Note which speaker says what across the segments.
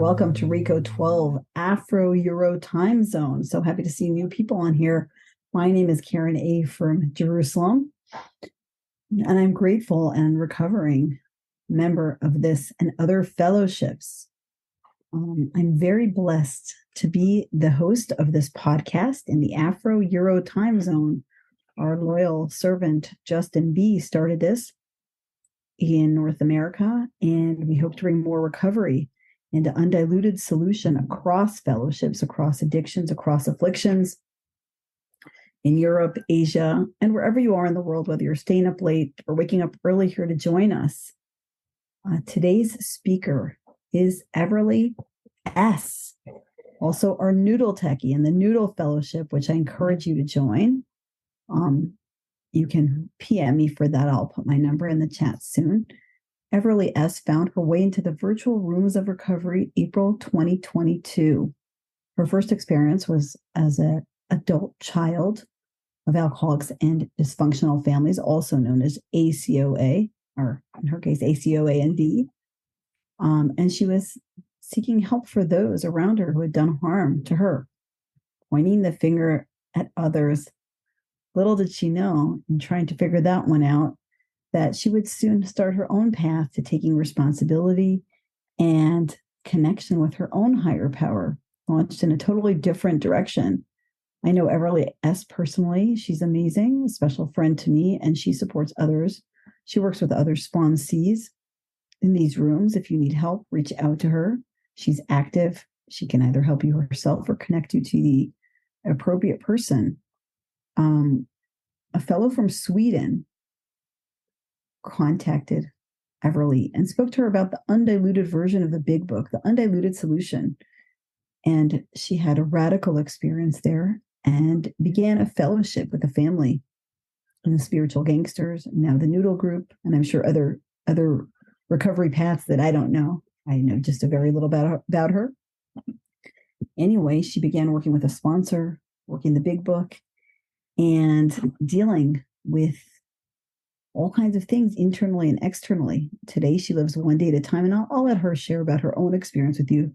Speaker 1: welcome to Reco12 Afro-Euro Timezone. So happy to see new people on here. My name is Karen A. from Jerusalem, and I'm grateful and recovering member of this and other fellowships. I'm very blessed to be the host of this podcast in the Afro-Euro Timezone. Our loyal servant, Justin B., started this in North America, and we hope to bring more recovery into undiluted solution across fellowships, across addictions, across afflictions in Europe, Asia, and wherever you are in the world, whether you're staying up late or waking up early here to join us. Today's speaker is Evarleigh S., also our Noodle Techie in the Noodle Fellowship, which I encourage you to join. You can PM me for that. I'll put my number in the chat soon. Evarleigh S. found her way into the virtual rooms of recovery April 2022. Her first experience was as an adult child of alcoholics and dysfunctional families, also known as ACOA, or in her case, ACOA and D. And she was seeking help for those around her who had done harm to her, pointing the finger at others. Little did she know, in trying to figure that one out, that she would soon start her own path to taking responsibility and connection with her own higher power, launched in a totally different direction. I know Evarleigh S. personally. She's amazing, a special friend to me, and she supports others. She works with other sponsees in these rooms. If you need help, reach out to her. She's active. She can either help you herself or connect you to the appropriate person. A fellow from Sweden contacted Evarleigh and spoke to her about the undiluted version of the big book, the undiluted solution. And she had a radical experience there and began a fellowship with a family in the Spiritual Gangsters, now the Noodle Group, and I'm sure other recovery paths that I don't know. I know just a very little about her. Anyway, she began working with a sponsor, working the big book, and dealing with all kinds of things internally and externally. Today, she lives one day at a time, and I'll let her share about her own experience with you,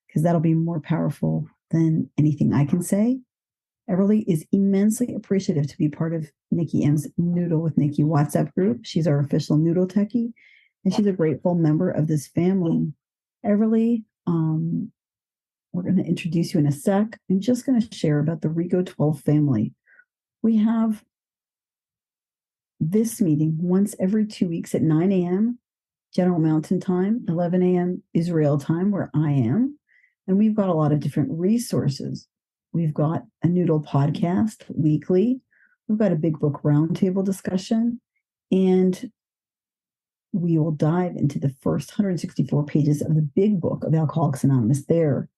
Speaker 1: because that'll be more powerful than anything I can say. Evarleigh is immensely appreciative to be part of Nikki M's Noodle with Nikki WhatsApp group. She's our official Noodle Techie, and she's a grateful member of this family. Evarleigh, we're going to introduce you in a sec. I'm just going to share about the Reco12 family. We have this meeting once every 2 weeks at 9 a.m. General Mountain Time, 11 a.m. Israel time, where I am. And we've got a lot of different resources. We've got a Noodle podcast weekly. We've got a big book roundtable discussion. And we will dive into the first 164 pages of the big book of Alcoholics Anonymous there.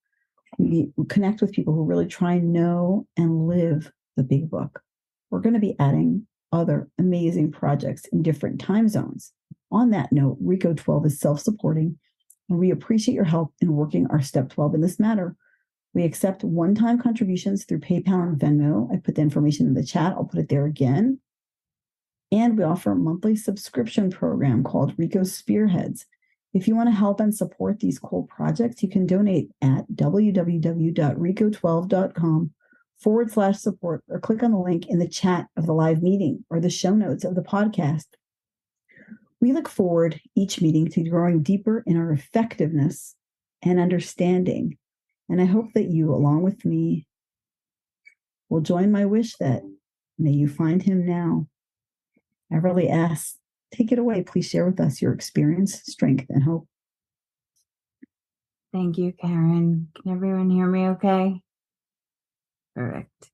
Speaker 1: We connect with people who really try and know and live the big book. We're going to be adding other amazing projects in different time zones. On that note, Reco12 is self-supporting, and we appreciate your help in working our Step 12 in this matter. We accept one-time contributions through PayPal and Venmo. I put the information in the chat. I'll put it there again. And we offer a monthly subscription program called Reco Spearheads. If you want to help and support these cool projects, you can donate at www.reco12.com/support or click on the link in the chat of the live meeting or the show notes of the podcast. We look forward each meeting to growing deeper in our effectiveness and understanding. And I hope that you, along with me, will join my wish that may you find him now. Evarleigh S., take it away. Please share with us your experience, strength, and hope.
Speaker 2: Thank you, Karen. Can everyone hear me okay? Perfect.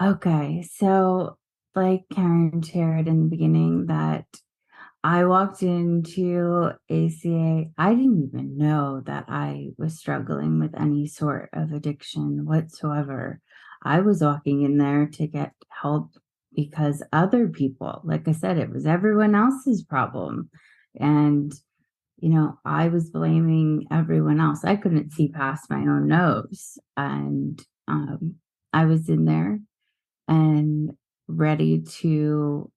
Speaker 2: Okay, so like Karen shared in the beginning that I walked into ACA. I didn't even know that I was struggling with any sort of addiction whatsoever. I was walking in there to get help because other people, like I said, it was everyone else's problem. And, I was blaming everyone else. I couldn't see past my own nose. And I was in there and ready to,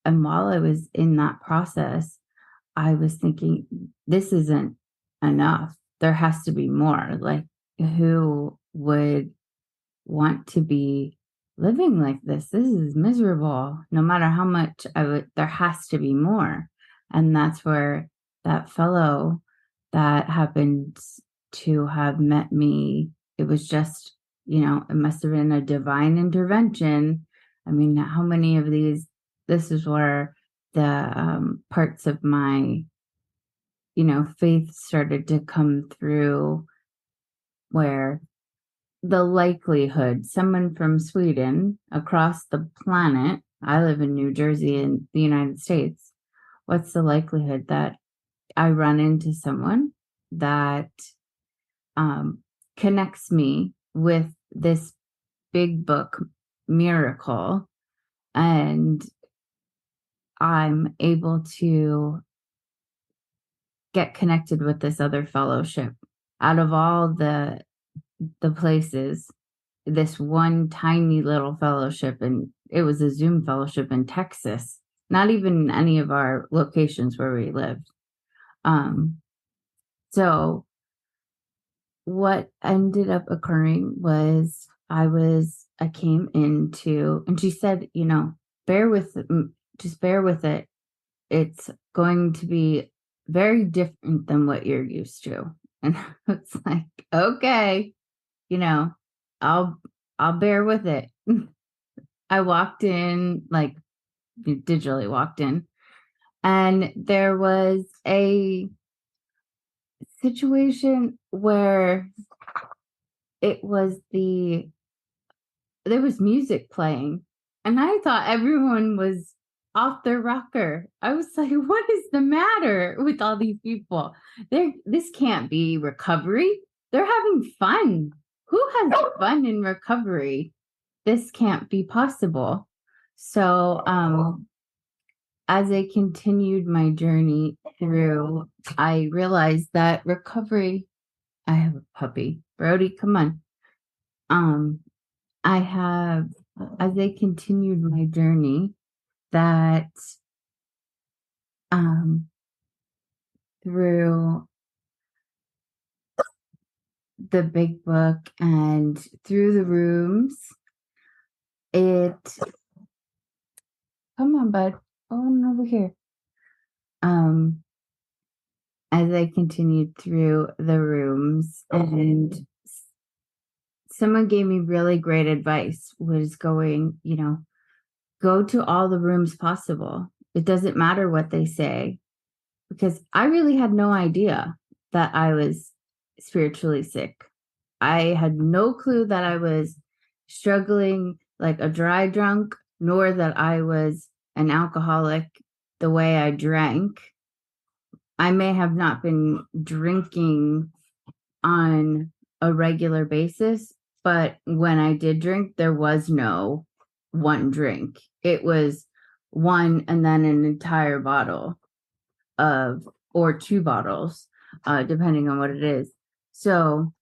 Speaker 2: and while I was in that process, I was thinking, this isn't enough. there has to be more. Like, who would want to be living like this? This is miserable. No matter how much there has to be more. And that's where that fellow that happened to have met me, it was just, it must have been a divine intervention. I mean, how many of these, this is where the parts of my, faith started to come through, where the likelihood someone from Sweden across the planet, I live in New Jersey in the United States, what's the likelihood that I run into someone that connects me with this big book miracle, and I'm able to get connected with this other fellowship out of all the places, this one tiny little fellowship, and it was a Zoom fellowship in Texas, not even any of our locations where we lived. So what ended up occurring was I came into, and she said, just bear with it. It's going to be very different than what you're used to. And it's like, okay, I'll bear with it. I walked in, like digitally walked in, and there was a situation where there was music playing, and I thought everyone was off their rocker. I was like, what is the matter with all these people? This can't be recovery. They're having fun. Who has fun in recovery? This can't be possible. So, as I continued my journey through, I realized that recovery, I have a puppy. Brody, come on. As I continued my journey, that through the big book and through the rooms, come on, bud. Oh, over here. As I continued through the rooms, and someone gave me really great advice, was going, go to all the rooms possible. It doesn't matter what they say, because I really had no idea that I was spiritually sick. I had no clue that I was struggling like a dry drunk, nor that I was an alcoholic the way I drank. I may have not been drinking on a regular basis, but when I did drink, there was no one drink. It was one and then an entire bottle or two bottles, depending on what it is. So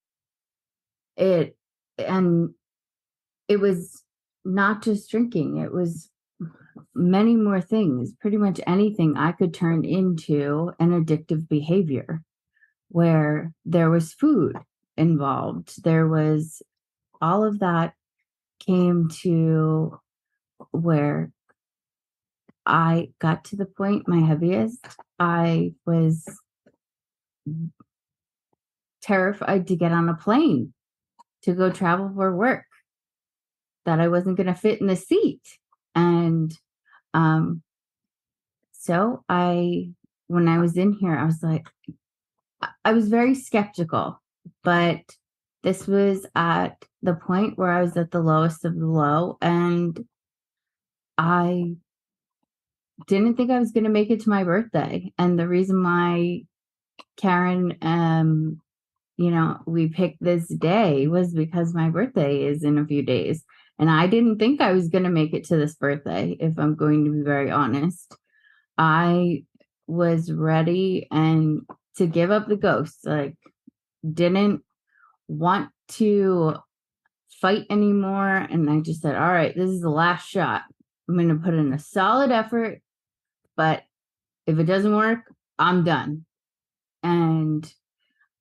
Speaker 2: it was not just drinking, it was many more things. Pretty much anything I could turn into an addictive behavior, where there was food involved. There was all of that came to where I got to the point, my heaviest, I was terrified to get on a plane to go travel for work, that I wasn't going to fit in the seat. And so when I was in here, I was like, I was very skeptical, but this was at the point where I was at the lowest of the low, and I didn't think I was going to make it to my birthday. And the reason why, Karen, we picked this day was because my birthday is in a few days. And I didn't think I was going to make it to this birthday, if I'm going to be very honest. I was ready and to give up the ghost. Like, didn't want to fight anymore. And I just said, all right, this is the last shot. I'm going to put in a solid effort, but if it doesn't work, I'm done. And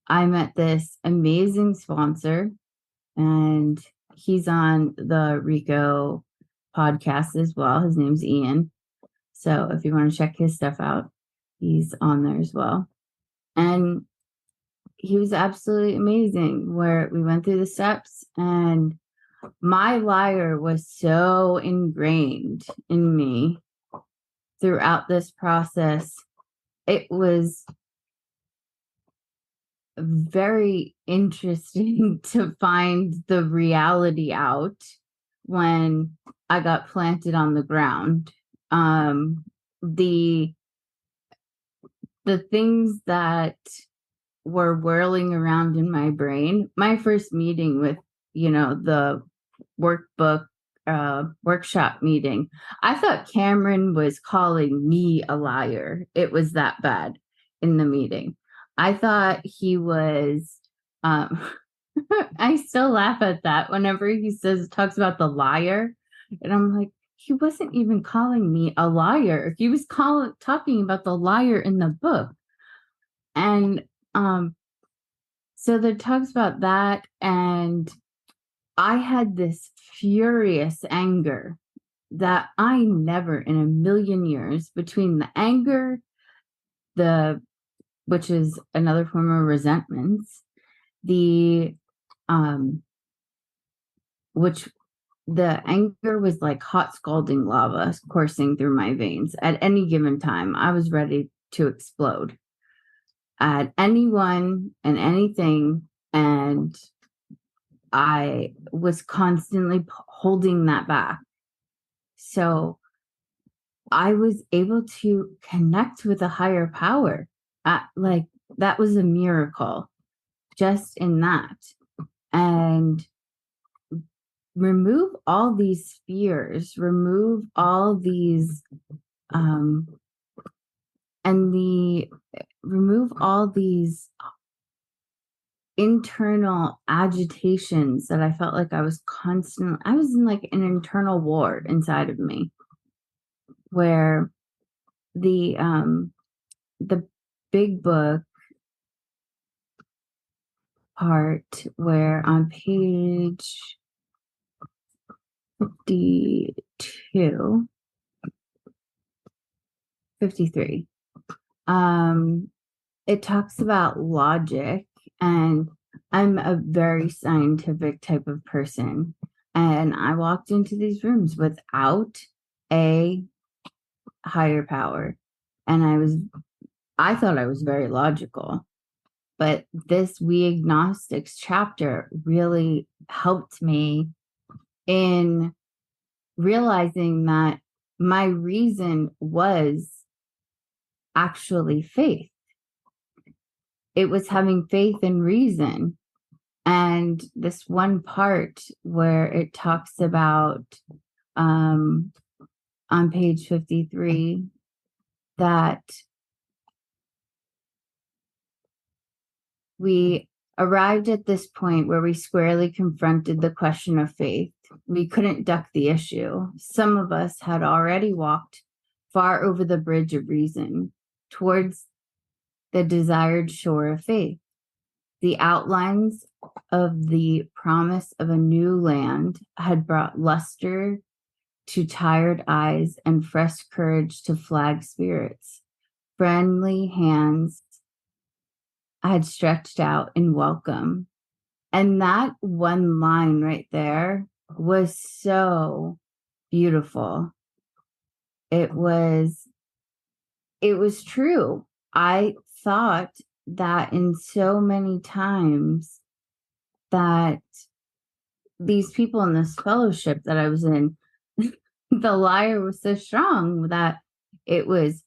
Speaker 2: I met this amazing sponsor, and he's on the Reco podcast as well. His name's Ian. So if you want to check his stuff out, he's on there as well. And he was absolutely amazing, where we went through the steps, and my liar was so ingrained in me throughout this process. It was very interesting to find the reality out when I got planted on the ground. The things that were whirling around in my brain, my first meeting with, the workbook workshop meeting, I thought Cameron was calling me a liar. It was that bad in the meeting. I thought he was I still laugh at that whenever he talks about the liar, and I'm like, he wasn't even calling me a liar. He was talking about the liar in the book. And so there talks about that, and I had this furious anger that I never in a million years, between the anger, which is another form of resentments, which the anger was like hot scalding lava coursing through my veins. At any given time, I was ready to explode at anyone and anything, and I was constantly holding that back. So I was able to connect with a higher power. Like, that was a miracle just in that. And remove all these fears, remove all these remove all these internal agitations that I felt like I was in like an internal war inside of me, where the big book part, where on page 52, 53, it talks about logic, and I'm a very scientific type of person, and I walked into these rooms without a higher power, and I thought I was very logical, but this We Agnostics chapter really helped me in realizing that my reason was actually faith. It was having faith and reason. And this one part where it talks about on page 53 that we arrived at this point where we squarely confronted the question of faith. We couldn't duck the issue. Some of us had already walked far over the bridge of reason towards the desired shore of faith. The outlines of the promise of a new land had brought luster to tired eyes and fresh courage to flag spirits. Friendly hands had stretched out in welcome. And that one line right there was so beautiful. It was true. I thought that in so many times that these people in this fellowship that I was in, the liar was so strong that it was,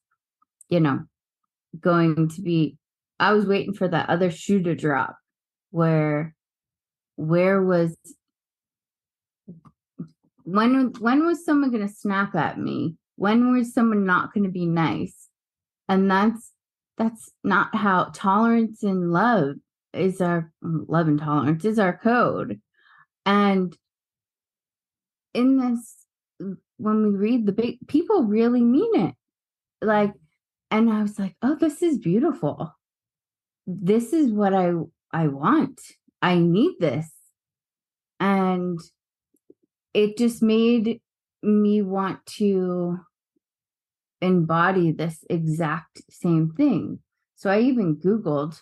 Speaker 2: going to be, I was waiting for that other shoe to drop, where was, when was someone going to snap at me? When was someone not going to be nice? And that's not how tolerance and love and tolerance is our code. And in this, when we read the big, people really mean it. Like, and I was like, oh, this is beautiful. this is what I want. I need this. And it just made me want to embody this exact same thing. So I even Googled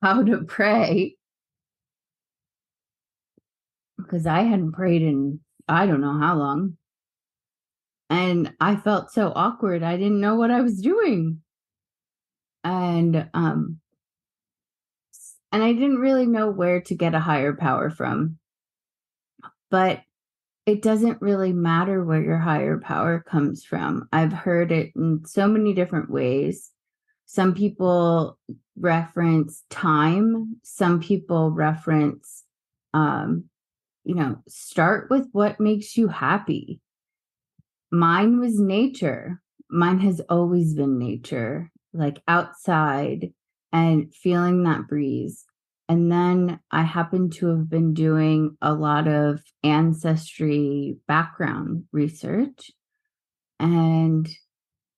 Speaker 2: how to pray, because I hadn't prayed in I don't know how long. And I felt so awkward. I didn't know what I was doing. And I didn't really know where to get a higher power from. But it doesn't really matter where your higher power comes from. I've heard it in so many different ways. Some people reference time. Some people reference, start with what makes you happy. Mine was nature. Mine has always been nature, like outside and feeling that breeze. And then I happen to have been doing a lot of ancestry background research, and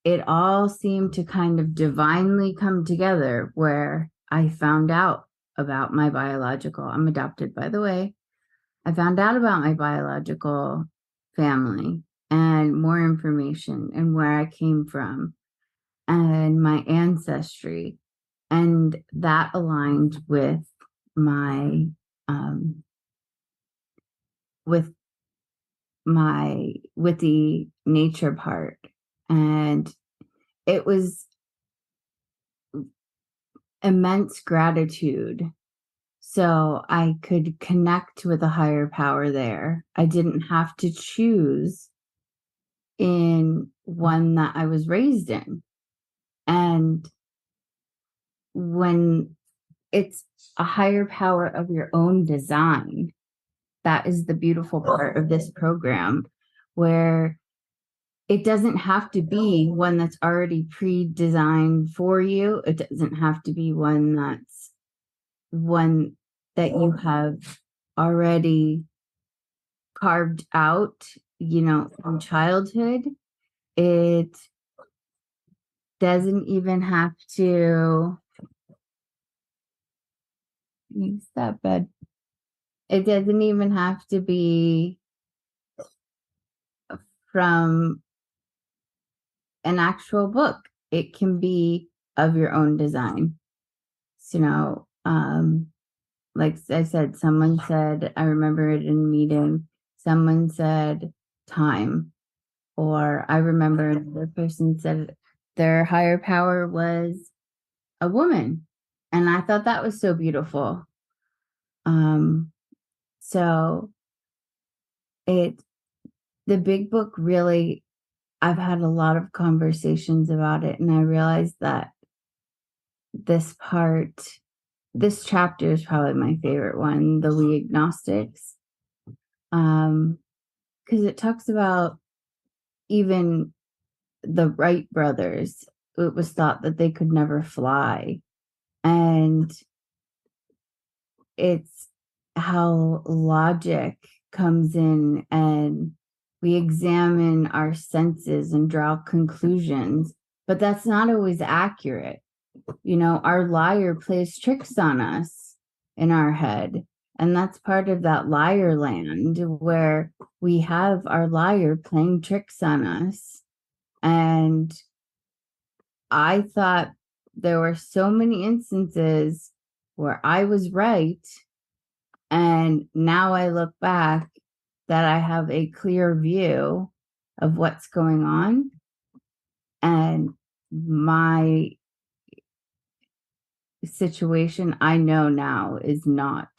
Speaker 2: it all seemed to kind of divinely come together where I found out about my biological, I'm adopted, by the way. I found out about my biological family and more information and where I came from and my ancestry. And that aligned with my with with the nature part. And it was immense gratitude. So I could connect with a higher power there. I didn't have to choose in one that I was raised in. And when it's a higher power of your own design, that is the beautiful part of this program, where it doesn't have to be one that's already pre-designed for you. It doesn't have to be one that you have already carved out, from childhood. It doesn't even have to use that bed. It doesn't even have to be from an actual book. It can be of your own design. So, like I said, someone said, I remember it in a meeting, someone said time, or I remember another person said their higher power was a woman. And I thought that was so beautiful. So the big book really, I've had a lot of conversations about it, and I realized that this chapter is probably my favorite one, the We Agnostics. Because it talks about even the Wright brothers. It was thought that they could never fly. And it's how logic comes in, and we examine our senses and draw conclusions, but that's not always accurate. Our liar plays tricks on us in our head. And that's part of that Liarland, where we have our liar playing tricks on us. And I thought there were so many instances where I was right. And now I look back that I have a clear view of what's going on. And my situation, I know now, is not,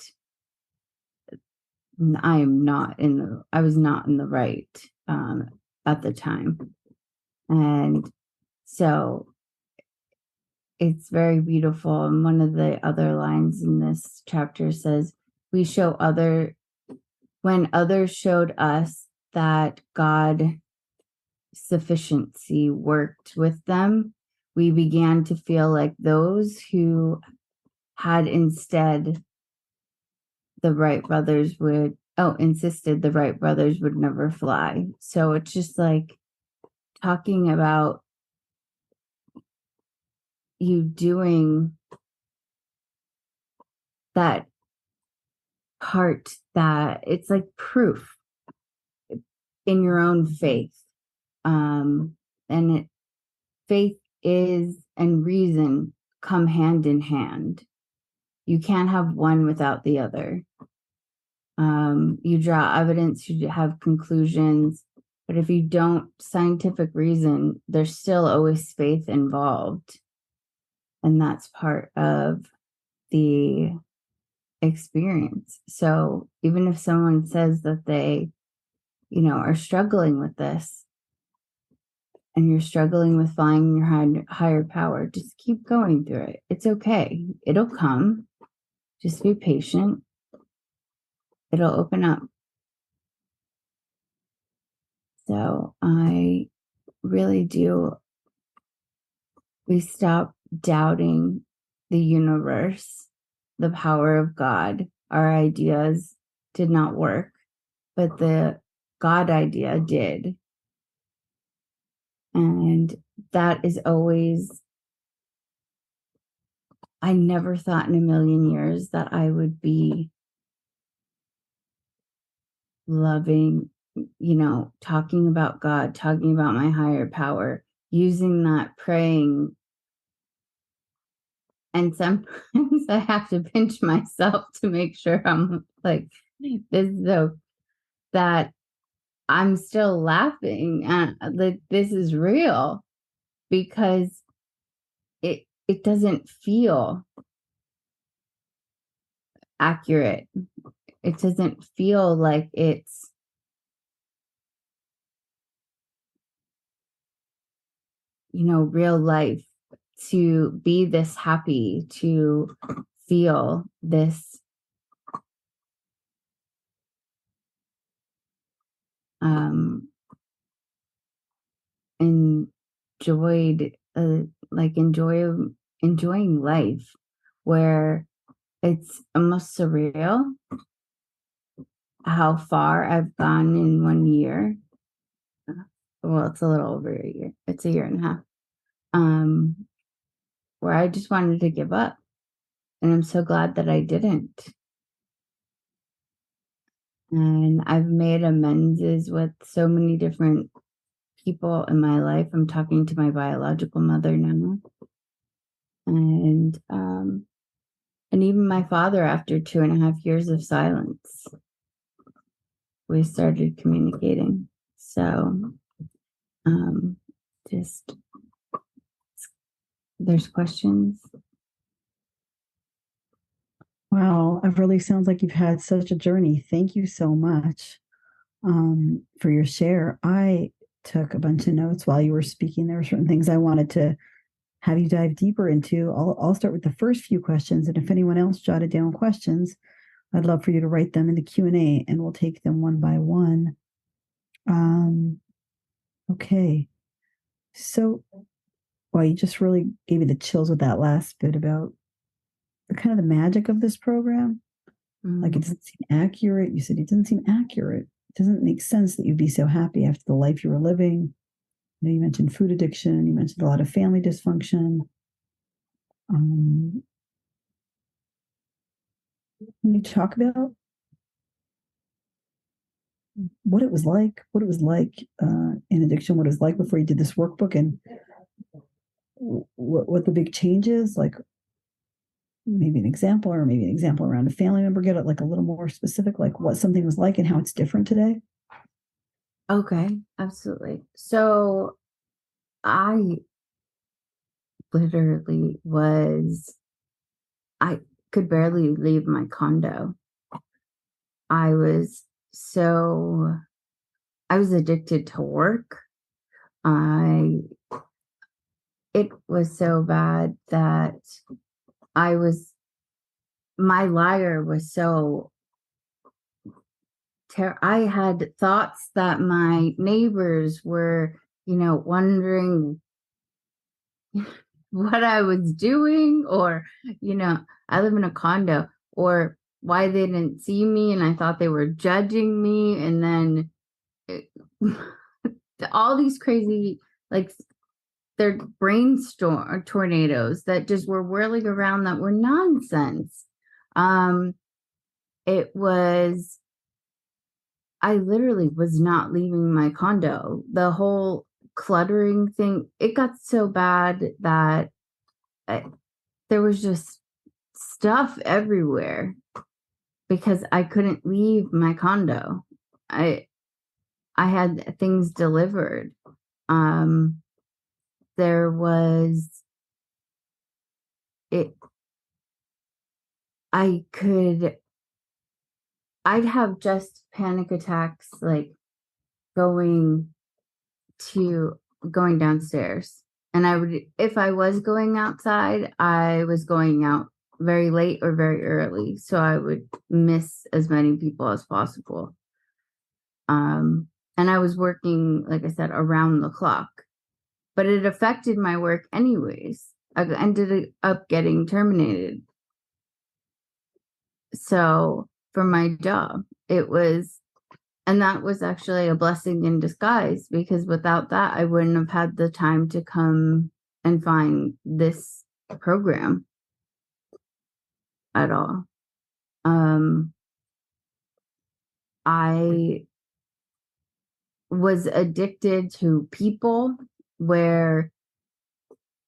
Speaker 2: I was not in the right at the time. And so it's very beautiful. And one of the other lines in this chapter says, when others showed us that God sufficiency worked with them, we began to feel like those who had insisted the Wright brothers would never fly. So it's just like talking about you doing that part that it's like proof in your own faith. And faith is and reason come hand in hand. You can't have one without the other. You draw evidence, you have conclusions, but if you don't scientific reason, there's still always faith involved. And that's part of the experience. So even if someone says that they, are struggling with this, and you're struggling with finding your higher power, just keep going through it. It's okay. It'll come. Just be patient. It'll open up. So I really do. We stop doubting the universe, the power of God. Our ideas did not work, but the God idea did. And that is always, I never thought in a million years that I would be loving, talking about God, talking about my higher power, using that, praying. And sometimes I have to pinch myself to make sure I'm like, this is so that I'm still laughing at that this is real, because it doesn't feel accurate. It doesn't feel like it's real life, to be this happy, to feel this enjoyed like enjoying life, where it's almost surreal how far I've gone in 1 year. Well, it's a little over a year. It's a year and a half. Where I just wanted to give up. And I'm so glad that I didn't. And I've made amends with so many different people in my life. I'm talking to my biological mother now. And even my father, after 2.5 years of silence, we started communicating. So just, there's questions.
Speaker 1: Wow, it really sounds like you've had such a journey. Thank you so much for your share. I took a bunch of notes while you were speaking. There were certain things I wanted to have you dive deeper into. I'll start with the first few questions, and if anyone else jotted down questions, I'd love for you to write them in the Q&A, and we'll take them one by one. Okay. So, well, you just really gave me the chills with that last bit about the kind of the magic of this program. Like, it doesn't seem accurate. You said it doesn't seem accurate. It doesn't make sense that you'd be so happy after the life you were living. You mentioned food addiction. You mentioned a lot of family dysfunction. Can you talk about what it was like in addiction, what it was like before you did this workbook, and what the big change is? Like, maybe an example around a family member. Get it like a little more specific, like what something was like and how it's different today.
Speaker 2: Okay, absolutely. So I literally I could barely leave my condo. I was addicted to work. It was so bad that my liar was so I had thoughts that my neighbors were, wondering what I was doing, or, I live in a condo, or why they didn't see me and I thought they were judging me. And then all these crazy, like, they're brainstorm tornadoes that just were whirling around that were nonsense. It was, I literally was not leaving my condo. The whole cluttering thing, it got so bad that there was just stuff everywhere because I couldn't leave my condo. I had things delivered. There was it I'd have just panic attacks like going downstairs. And if I was going outside, I was going out very late or very early. So I would miss as many people as possible. And I was working, like I said, around the clock, but it affected my work anyways. I ended up getting terminated. So for my job, and that was actually a blessing in disguise, because without that, I wouldn't have had the time to come and find this program at all. I was addicted to people where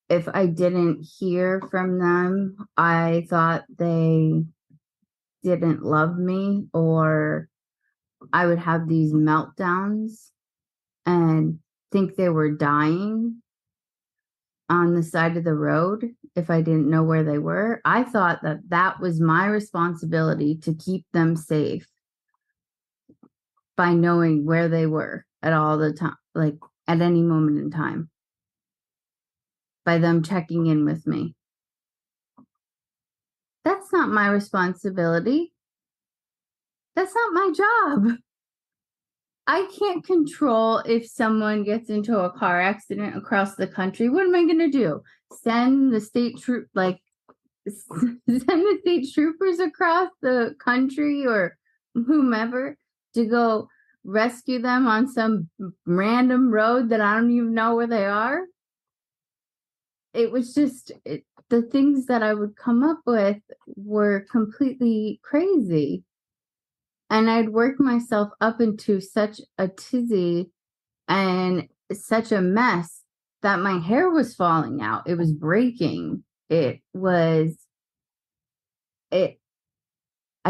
Speaker 2: if I didn't hear from them, I thought they didn't love me, or I would have these meltdowns and think they were dying on the side of the road if I didn't know where they were. I thought that was my responsibility to keep them safe by knowing where they were at all the time, like at any moment in time, by them checking in with me. That's not my responsibility. That's not my job. I can't control if someone gets into a car accident across the country. What am I going to do? Send the state send the state troopers across the country or whomever to go rescue them on some random road that I don't even know where they are? It was just the things that I would come up with were completely crazy. And I'd work myself up into such a tizzy and such a mess that my hair was falling out. It was breaking. I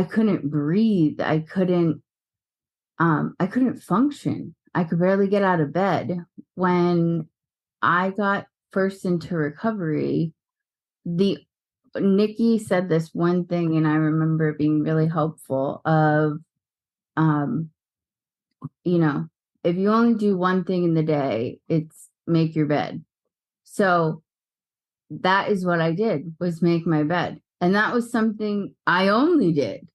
Speaker 2: couldn't breathe. I couldn't function. I could barely get out of bed. When I got first into recovery, Nikki said this one thing, and I remember it being really helpful of, if you only do one thing in the day, it's make your bed. So that is what I did, was make my bed. And that was something I only did,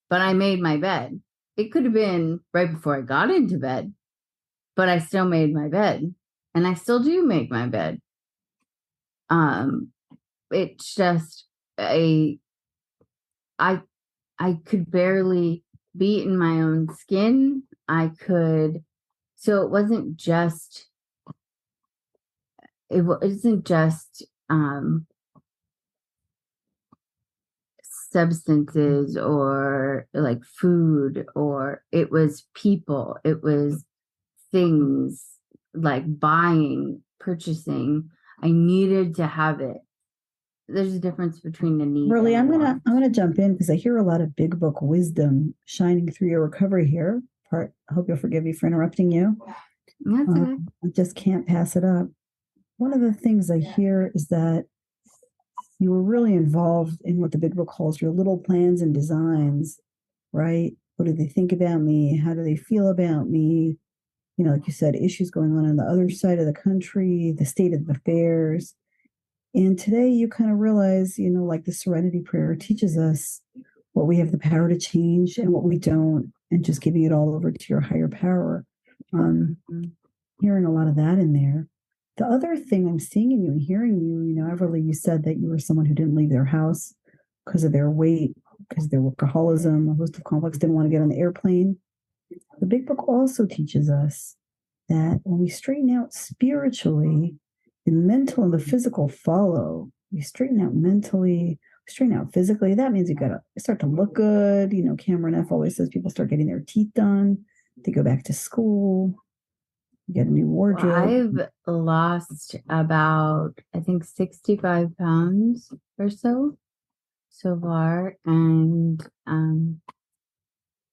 Speaker 2: but I made my bed. It could have been right before I got into bed, but I still made my bed, and I still do make my bed. It's just I could barely be in my own skin. So it wasn't just substances or like food, or it was people, it was things like buying, purchasing. I needed to have it. There's a difference between the need.
Speaker 1: Really,
Speaker 2: I'm
Speaker 1: gonna jump in because I hear a lot of big book wisdom shining through your recovery here. I hope you'll forgive me for interrupting you.
Speaker 2: That's okay.
Speaker 1: I just can't pass it up. One of the things I hear is that you were really involved in what the big book calls your little plans and designs, right? What do they think about me? How do they feel about me? Like you said, issues going on the other side of the country, the state of affairs. And today you kind of realize, like the Serenity Prayer teaches us what we have the power to change and what we don't, and just giving it all over to your higher power. Hearing a lot of that in there. The other thing I'm seeing in you and hearing you, Evarleigh, you said that you were someone who didn't leave their house because of their weight, because of their workaholism, a host of complex, didn't want to get on the airplane. The big book also teaches us that when we straighten out spiritually, the mental and the physical follow. We straighten out mentally, straighten out physically. That means you got to start to look good. You know, Cameron F always says people start getting their teeth done. They go back to school, get a new
Speaker 2: Well,
Speaker 1: wardrobe.
Speaker 2: I've lost about, I think, 65 pounds or so far. And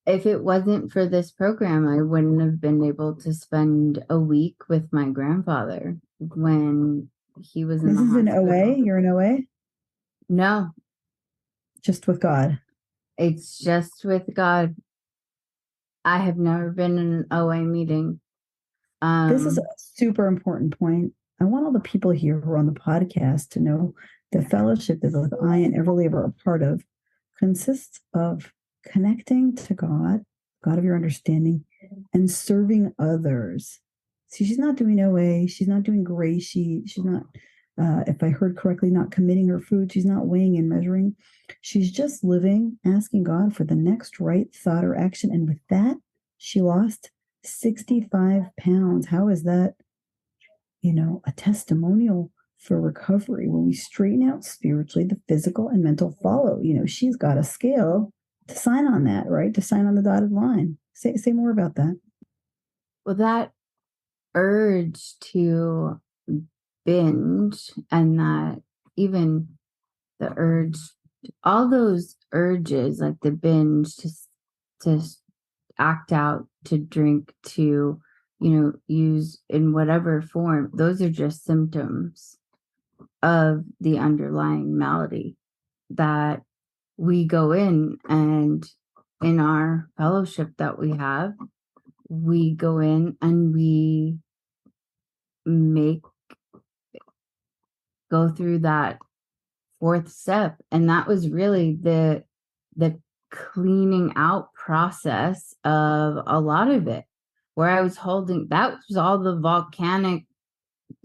Speaker 2: if it wasn't for this program, I wouldn't have been able to spend a week with my grandfather when he was in
Speaker 1: This
Speaker 2: the
Speaker 1: is an OA.
Speaker 2: hospital.
Speaker 1: You're an OA?
Speaker 2: No,
Speaker 1: Just with God.
Speaker 2: it's just with God. I have never been in an OA meeting.
Speaker 1: This is a super important point. I want all the people here who are on the podcast to know the fellowship that both I and Evarleigh are a part of consists of connecting to God, God of your understanding, and serving others. See, she's not doing OA. She's not doing grace. She's not, if I heard correctly, not committing her food. She's not weighing and measuring. She's just living, asking God for the next right thought or action. And with that, she lost 65 pounds. How is that, a testimonial for recovery? When we straighten out spiritually, the physical and mental follow. She's got a scale to sign on that, right? To sign on the dotted line. Say more about that.
Speaker 2: Well, that urge to binge, and that even the urge, all those urges, like the binge to act out, to drink, to use in whatever form, those are just symptoms of the underlying malady that we go in. And in our fellowship that we have, we go in and we go through that fourth step. And that was really the cleaning out process of a lot of it, where I was holding, that was all the volcanic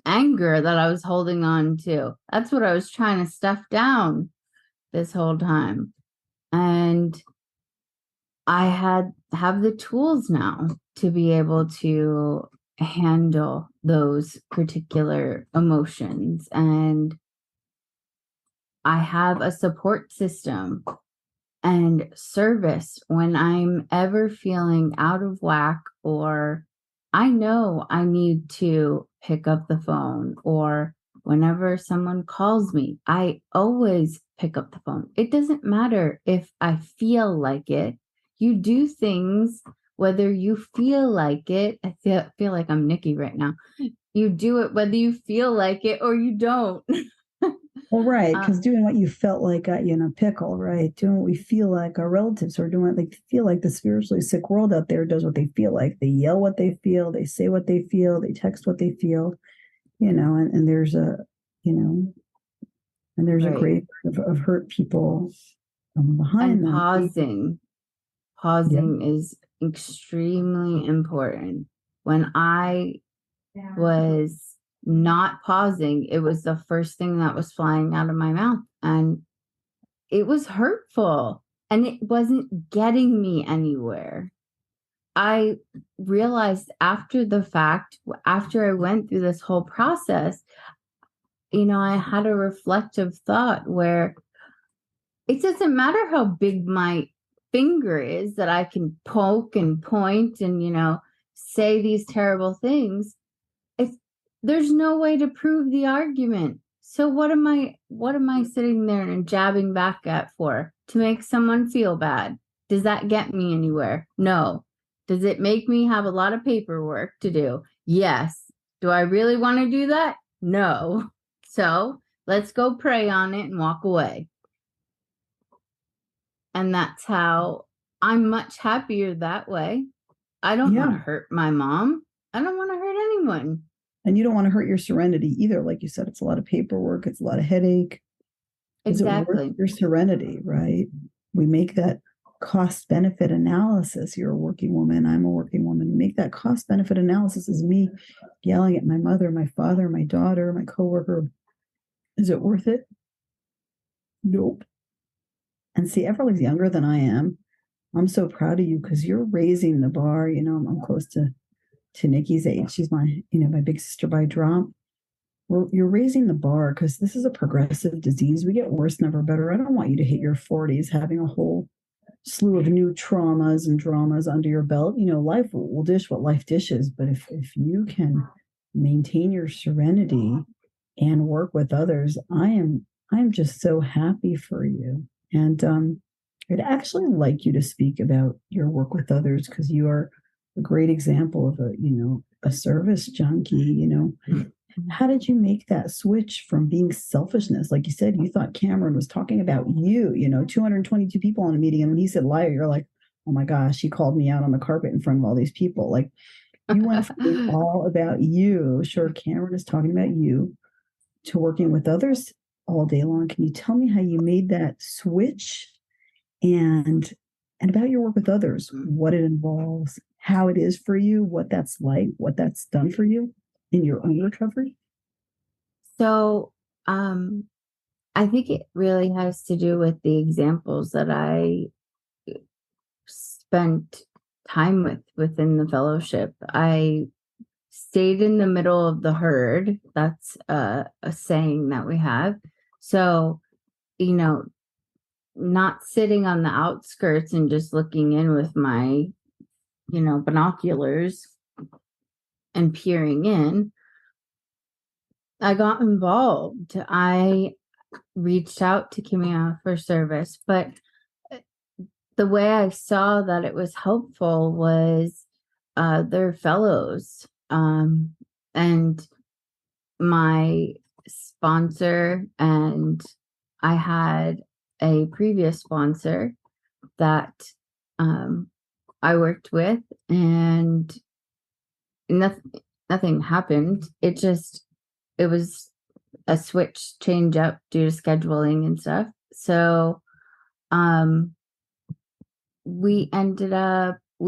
Speaker 2: anger that I was holding on to. That's what I was trying to stuff down this whole time. And I have the tools now to be able to handle those particular emotions. And I have a support system and service when I'm ever feeling out of whack, or I know I need to pick up the phone, or whenever someone calls me, I always pick up the phone. It doesn't matter if I feel like it. You do things whether you feel like it. I feel like I'm Nikki right now. You do it whether you feel like it or you don't.
Speaker 1: Well, right, because doing what you felt like got you in a pickle, right? Doing what we feel like our relatives are doing, they feel like the spiritually sick world out there does what they feel like. They yell what they feel, they say what they feel, they text what they feel, and there's a, and there's a
Speaker 2: Right.
Speaker 1: great of hurt people behind
Speaker 2: And
Speaker 1: them.
Speaker 2: pausing is extremely important. When I was not pausing, it was the first thing that was flying out of my mouth, and it was hurtful, and it wasn't getting me anywhere. I realized after the fact, after I went through this whole process, I had a reflective thought where it doesn't matter how big my finger is that I can poke and point and, say these terrible things. There's no way to prove the argument. So what am I sitting there and jabbing back at for? To make someone feel bad? Does that get me anywhere? No. Does it make me have a lot of paperwork to do? Yes. Do I really want to do that? No. So let's go pray on it and walk away. And that's how I'm much happier that way. I don't want to hurt my mom. I don't want to hurt anyone.
Speaker 1: And you don't want to hurt your serenity either. Like you said, it's a lot of paperwork. It's a lot of headache.
Speaker 2: Exactly.
Speaker 1: Is it worth your serenity, right? We make that cost benefit analysis. You're a working woman. I'm a working woman. We make that cost benefit analysis as me yelling at my mother, my father, my daughter, my coworker. Is it worth it? Nope. And see, Everleigh's younger than I am. I'm so proud of you because you're raising the bar. I'm close to Nikki's age. She's my big sister by drop. Well, you're raising the bar because this is a progressive disease. We get worse, never better. I don't want you to hit your 40s having a whole slew of new traumas and dramas under your belt. Life will dish what life dishes, but if you can maintain your serenity and work with others, I'm just so happy for you. And I'd actually like you to speak about your work with others because you are a great example of a service junkie. How did you make that switch from being selfishness? Like you said, you thought Cameron was talking about you, 222 people on a meeting. And when he said liar, you're like, oh my gosh, he called me out on the carpet in front of all these people. Like you went from being all about you. Sure, Cameron is talking about you to working with others all day long. Can you tell me how you made that switch and about your work with others, what it involves, how it is for you, what that's like, what that's done for you in your own recovery?
Speaker 2: So, I think it really has to do with the examples that I spent time with within the fellowship. I stayed in the middle of the herd. That's a saying that we have. So, not sitting on the outskirts and just looking in with my, binoculars and peering in. I got involved. I reached out to Kimia for service, but the way I saw that it was helpful was their fellows. And my sponsor, and I had a previous sponsor that I worked with, and nothing happened. It was a switch change up due to scheduling and stuff. So we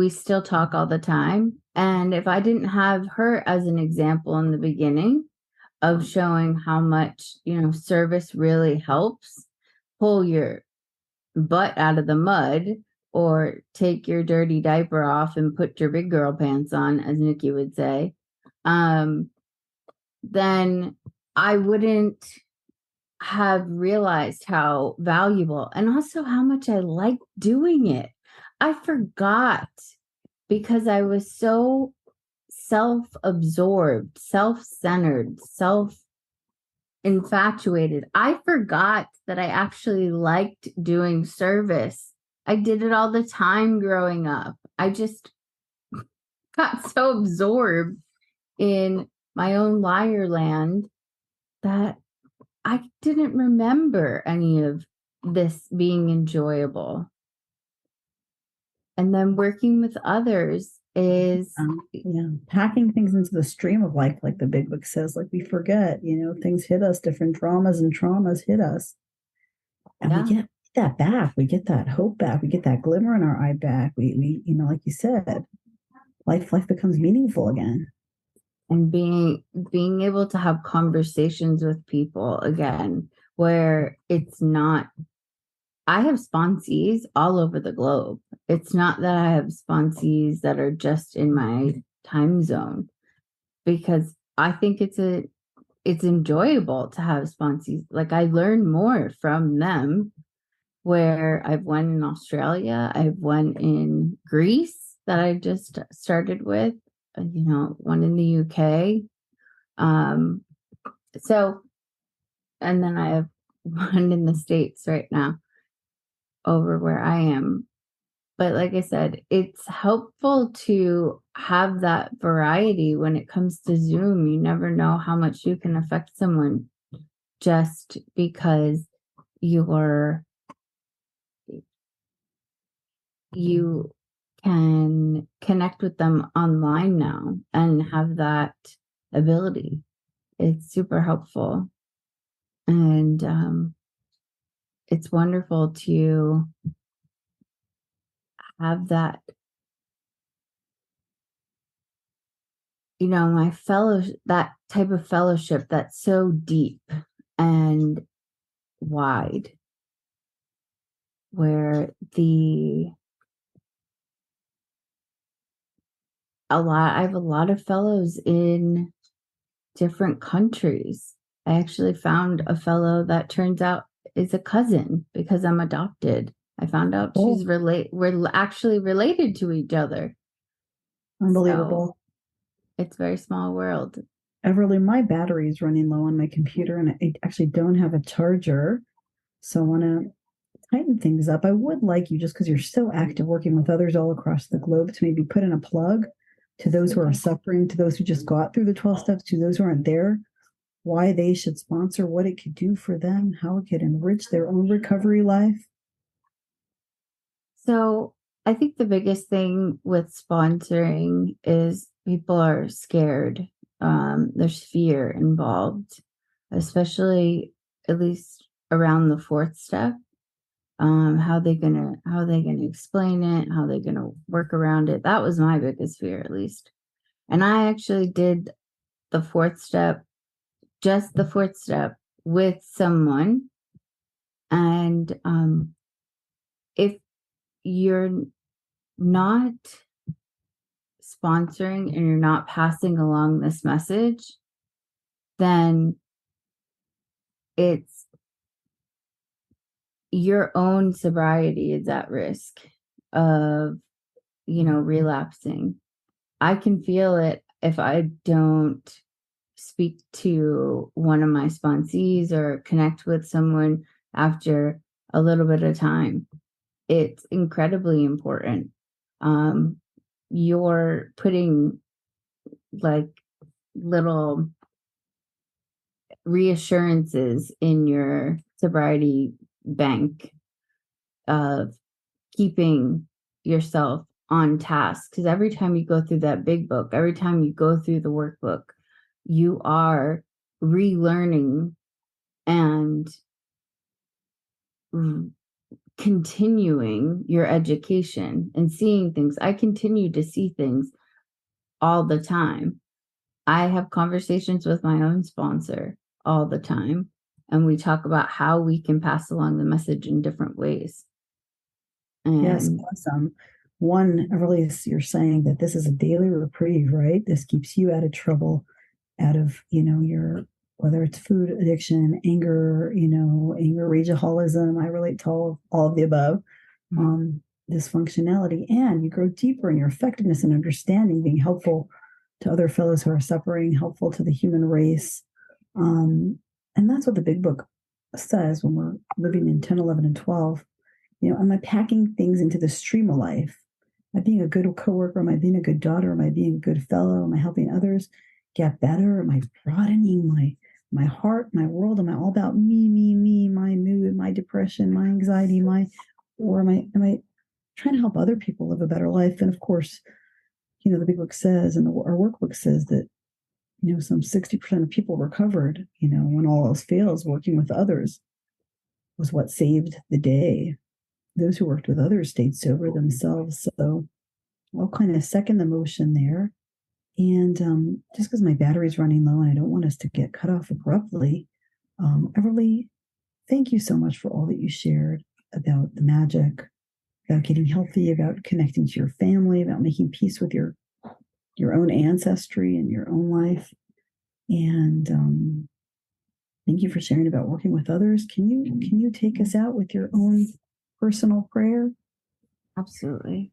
Speaker 2: still talk all the time. And if I didn't have her as an example in the beginning of showing how much, service really helps pull your butt out of the mud or take your dirty diaper off and put your big girl pants on, as Nikki would say, then I wouldn't have realized how valuable and also how much I liked doing it. I forgot because I was so self-absorbed, self-centered, self-infatuated. I forgot that I actually liked doing service. I did it all the time growing up. I just got so absorbed in my own Liarland that I didn't remember any of this being enjoyable. And then working with others is
Speaker 1: packing things into the stream of life, like the big book says. Like we forget, things hit us, different dramas and traumas hit us, and we get that back. We get that hope back. We get that glimmer in our eye back. We like you said, life becomes meaningful again.
Speaker 2: And being able to have conversations with people again, where it's not, I have sponsees all over the globe. It's not that I have sponsees that are just in my time zone, because I think it's enjoyable to have sponsees. Like I learn more from them, where I've one in Australia, I've one in Greece that I just started with, one in the UK. So, and then I have one in the States right now over where I am. But like I said, it's helpful to have that variety when it comes to Zoom. You never know how much you can affect someone just because you can connect with them online now and have that ability. It's super helpful. And it's wonderful to have that, that type of fellowship that's so deep and wide, where I have a lot of fellows in different countries. I actually found a fellow that turns out is a cousin because I'm adopted. I found out we're actually related to each other.
Speaker 1: Unbelievable.
Speaker 2: So it's a very small world.
Speaker 1: Everleigh, my battery is running low on my computer and I actually don't have a charger. So I want to tighten things up. I would like you, just because you're so active working with others all across the globe, to maybe put in a plug to those who are suffering, to those who just got through the 12 steps, to those who aren't there, why they should sponsor, what it could do for them, how it could enrich their own recovery life.
Speaker 2: So I think the biggest thing with sponsoring is people are scared. There's fear involved, especially at least around the fourth step. How they gonna explain it? How they gonna work around it? That was my biggest fear, at least. And I actually did the fourth step, just the fourth step, with someone. And if you're not sponsoring and you're not passing along this message, then it's your own sobriety is at risk of, relapsing. I can feel it if I don't speak to one of my sponsees or connect with someone after a little bit of time. It's incredibly important. You're putting like little reassurances in your sobriety bank of keeping yourself on task, because every time you go through that big book, every time you go through the workbook, you are relearning and continuing your education and seeing things. I continue to see things all the time. I have conversations with my own sponsor all the time, and we talk about how we can pass along the message in different ways. And
Speaker 1: yes, awesome. One, Everleigh, you're saying that this is a daily reprieve, right? This keeps you out of trouble, out of, your, whether it's food addiction, anger, rageaholicism. I relate to all of the above. Dysfunctionality, and you grow deeper in your effectiveness and understanding, being helpful to other fellows who are suffering, helpful to the human race. And that's what the big book says when we're living in 10, 11, and 12. Am I packing things into the stream of life? Am I being a good coworker? Am I being a good daughter? Am I being a good fellow? Am I helping others get better? Am I broadening my heart, my world? Am I all about me, my mood, my depression, my anxiety, or am I trying to help other people live a better life? And of course, the big book says, and our workbook says that, some 60% of people recovered, when all else fails, working with others was what saved the day. Those who worked with others stayed sober themselves. So I'll kind of second the motion there. And just because my battery's running low and I don't want us to get cut off abruptly, Everleigh, thank you so much for all that you shared about the magic, about getting healthy, about connecting to your family, about making peace with your own ancestry and your own life. And thank you for sharing about working with others. Can you take us out with your own personal prayer?
Speaker 2: Absolutely.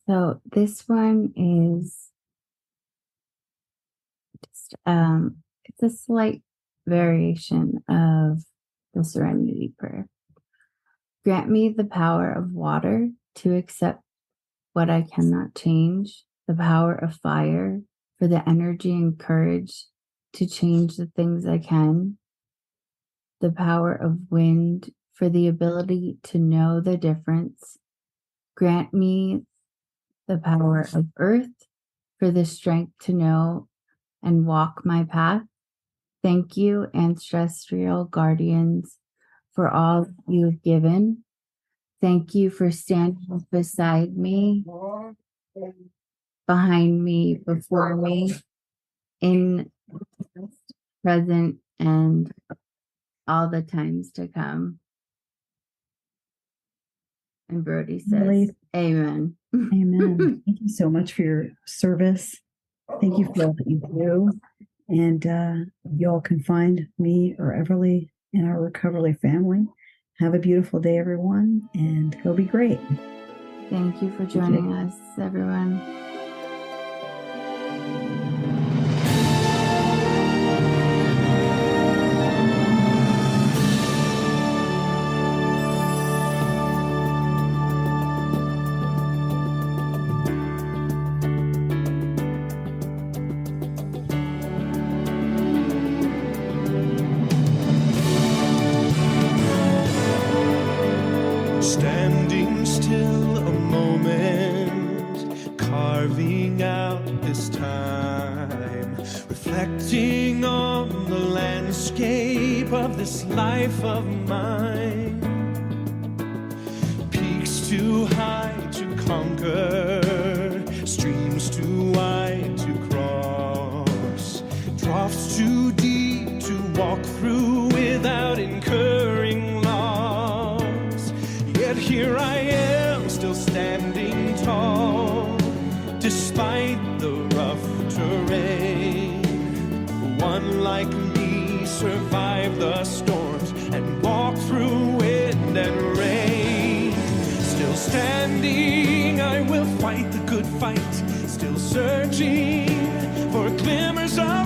Speaker 2: So this one is just it's a slight variation of the Serenity Prayer. Grant me the power of water to accept what I cannot change, the power of fire for the energy and courage to change the things I can, the power of wind for the ability to know the difference. Grant me the power of earth for the strength to know and walk my path. Thank you, ancestral guardians, for all you've given. Thank you for standing beside me, behind me, before me, in present and all the times to come. And Brody says,
Speaker 1: Really?
Speaker 2: Amen.
Speaker 1: Amen. Thank you so much for your service Thank you for all that you do. And you all can find me or Everleigh in our Reco12 family. Have a beautiful day, everyone, and go be great.
Speaker 2: Thank you for joining us, everyone.
Speaker 3: Standing still a moment, carving out this time, reflecting on the landscape of this life of mine. Peaks too high to conquer, streams too wide to cross, troughs too deep to walk through without incurring loss. Yet here I am, still standing tall, despite the rough terrain. One like me survived the storms and walked through wind and rain. Still standing, I will fight the good fight, still searching for glimmers of